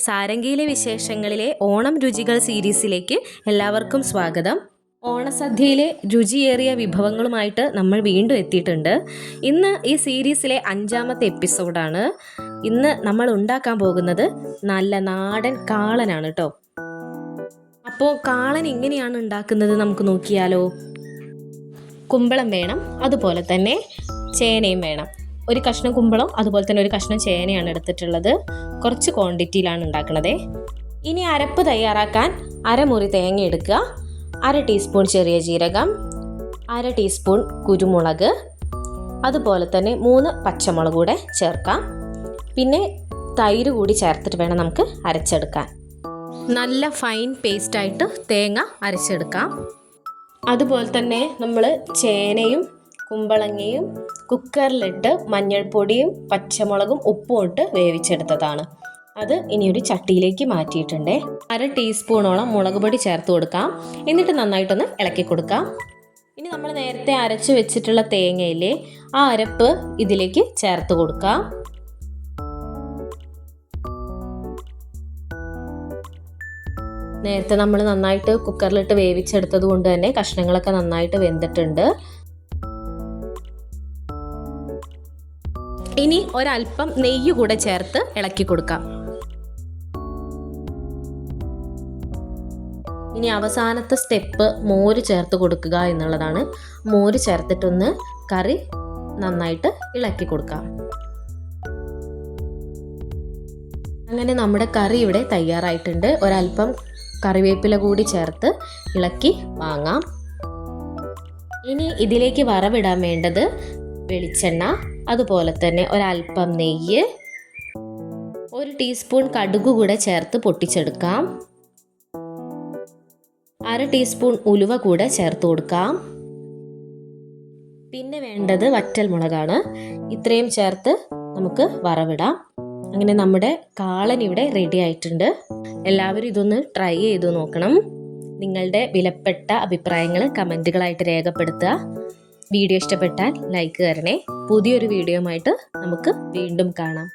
സാരംഗിയിലെ വിശേഷങ്ങളിലെ ഓണം രുചികൾ സീരീസിലേക്ക് എല്ലാവർക്കും സ്വാഗതം. ഓണസദ്യയിലെ രുചിയേറിയ വിഭവങ്ങളുമായിട്ട് നമ്മൾ വീണ്ടും എത്തിയിട്ടുണ്ട്. ഇന്ന് ഈ സീരീസിലെ 5ാമത്തെ എപ്പിസോഡാണ്. ഇന്ന് നമ്മൾ ഉണ്ടാക്കാൻ പോകുന്നത് നല്ല നാടൻ കാളനാണ് കേട്ടോ. അപ്പോൾ കാളൻ എങ്ങനെയാണ് ഉണ്ടാക്കുന്നത് നമുക്ക് നോക്കിയാലോ. കുമ്പളം വേണം, അതുപോലെ തന്നെ ചേനയും വേണം. ഒരു കഷ്ണം കുമ്പളം അതുപോലെ തന്നെ ഒരു കഷ്ണം ചേനയാണ് എടുത്തിട്ടുള്ളത്. കുറച്ച് ക്വാണ്ടിറ്റിയിലാണ് ഉണ്ടാക്കുന്നത്. ഇനി അരപ്പ് തയ്യാറാക്കാൻ അരമുറി തേങ്ങ എടുക്കുക, 1/2 ടീസ്പൂൺ ചെറിയ ജീരകം, 1/2 ടീസ്പൂൺ കുരുമുളക്, അതുപോലെ തന്നെ 3 പച്ചമുളക് കൂടെ ചേർക്കാം. പിന്നെ തൈര് കൂടി ചേർത്തിട്ട് വേണം നമുക്ക് അരച്ചെടുക്കാൻ. നല്ല ഫൈൻ പേസ്റ്റായിട്ട് തേങ്ങ അരച്ചെടുക്കാം. അതുപോലെ തന്നെ നമ്മൾ ചേനയും കുമ്പളങ്ങയും കുക്കറിലിട്ട് മഞ്ഞൾപ്പൊടിയും പച്ചമുളകും ഉപ്പും ഇട്ട് വേവിച്ചെടുത്തതാണ്. അത് ഇനി ഒരു ചട്ടിയിലേക്ക് മാറ്റിയിട്ടുണ്ട്. 1/2 ടീസ്പൂണോളം മുളക് പൊടി ചേർത്ത് കൊടുക്കാം. എന്നിട്ട് നന്നായിട്ടൊന്ന് ഇളക്കി കൊടുക്കാം. ഇനി നമ്മൾ നേരത്തെ അരച്ച് വെച്ചിട്ടുള്ള തേങ്ങയിലെ ആ അരപ്പ് ഇതിലേക്ക് ചേർത്ത് കൊടുക്കാം. നേരത്തെ നമ്മൾ നന്നായിട്ട് കുക്കറിലിട്ട് വേവിച്ചെടുത്തത് കൊണ്ട് തന്നെ കഷ്ണങ്ങളൊക്കെ നന്നായിട്ട് വെന്തിട്ടുണ്ട്. ഇനി ഒരല്പം നെയ്യ് കൂടെ ചേർത്ത് ഇളക്കി കൊടുക്കാം. ഇനി അവസാനത്തെ സ്റ്റെപ്പ് മോര് ചേർത്ത് കൊടുക്കുക എന്നുള്ളതാണ്. മോര് ചേർത്തിട്ടൊന്ന് കറി നന്നായിട്ട് ഇളക്കി കൊടുക്കാം. അങ്ങനെ നമ്മുടെ കറി ഇവിടെ തയ്യാറായിട്ടുണ്ട്. ഒരല്പം കറിവേപ്പില കൂടി ചേർത്ത് ഇളക്കി വാങ്ങാം. ഇനി ഇതിലേക്ക് വറവിടാൻ വേണ്ടത് വെളിച്ചെണ്ണ, അതുപോലെ തന്നെ ഒരല്പം നെയ്യ്, 1 ടീസ്പൂൺ കടുക് കൂടെ ചേർത്ത് പൊട്ടിച്ചെടുക്കാം. 1/2 ടീസ്പൂൺ ഉലുവ കൂടെ ചേർത്ത് കൊടുക്കാം. പിന്നെ വേണ്ടത് വറ്റൽ മുളകാണ്. ഇത്രയും ചേർത്ത് നമുക്ക് വറവിടാം. അങ്ങനെ നമ്മുടെ കാളൻ ഇവിടെ റെഡി ആയിട്ടുണ്ട്. എല്ലാവരും ഇതൊന്ന് ട്രൈ ചെയ്തു നോക്കണം. നിങ്ങളുടെ വിലപ്പെട്ട അഭിപ്രായങ്ങൾ കമൻറ്റുകളായിട്ട് രേഖപ്പെടുത്തുക. വീഡിയോ ഇഷ്ടപ്പെട്ടാൽ ലൈക്ക് തരണേ. പുതിയൊരു വീഡിയോയുമായിട്ട് നമുക്ക് വീണ്ടും കാണാം.